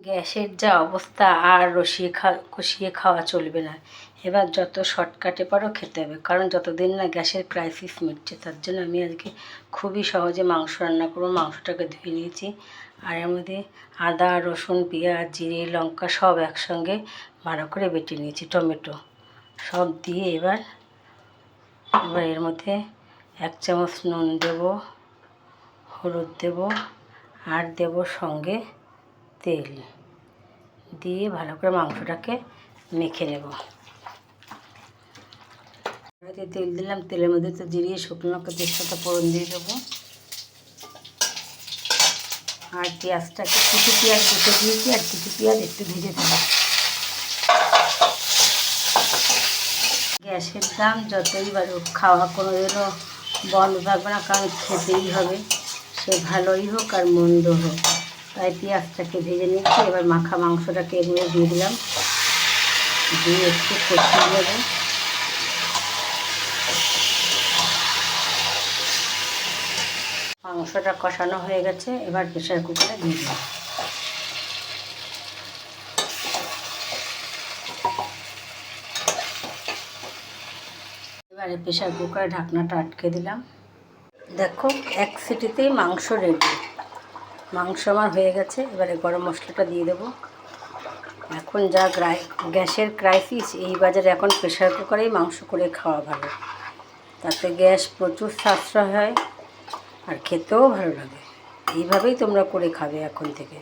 গ্যাসের যা অবস্থা, আর কষিয়ে খাওয়া চলবে না। এবার যত শর্টকাটে পারো খেতে হবে, কারণ যতদিন না গ্যাসের ক্রাইসিস মিটছে। তার জন্য আমি আজকে খুবই সহজে মাংস রান্না করবো। মাংসটাকে ধুয়ে নিয়েছি, আর এর মধ্যে আদা, রসুন, পেঁয়াজ, জিরে, লঙ্কা সব একসঙ্গে ভালো করে বেটে নিয়েছি। টমেটো সব দিয়ে এবার এর মধ্যে 1 চামচ নুন দেব, হলুদ দেব, আর দেব সঙ্গে তেল দিয়ে ভালো করে মাংসটাকে মেখে নেব। তেল দিলাম, তেলের মধ্যে তো জিরে, শুকনো লঙ্কা, তেজপাতা ফোড়ন দিয়ে দেবো, আর পেঁয়াজটাকে কিছু পেঁয়াজ বেটে দিয়েছি, আর কিছু পেঁয়াজ একটু ভেজে দেবো। গ্যাসের দাম যতই বাড়ুক, খাওয়া কোনোদিনও বন্ধ থাকবে না, কারণ খেতেই হবে, সে ভালোই হোক আর মন্দ হোক। তাই পেঁয়াজটাকে ভেজে নিচ্ছি। এবার মাখা মাংসটাকে এগুলো দিয়ে দিলাম, দিয়ে একটু কষিয়ে নেব। মাংসটা কষানো হয়ে গেছে, এবার প্রেসার কুকারে দিয়ে দিলাম। এবারে প্রেসার কুকারে ঢাকনাটা আটকে দিলাম। দেখো, 1 সিটিতেই মাংস রেডি। মাংস আমার হয়ে গেছে। এবারে গরম মশলাটা দিয়ে দেবো। এখন যা গ্যাসের ক্রাইসিস, এই বাজারে এখন প্রেসার কুকারেই মাংস করে খাওয়া ভালো। তাতে গ্যাস প্রচুর সাশ্রয় হয়, আর খেতেও ভালো লাগে। এইভাবেই তোমরা করে খাবে এখন থেকে।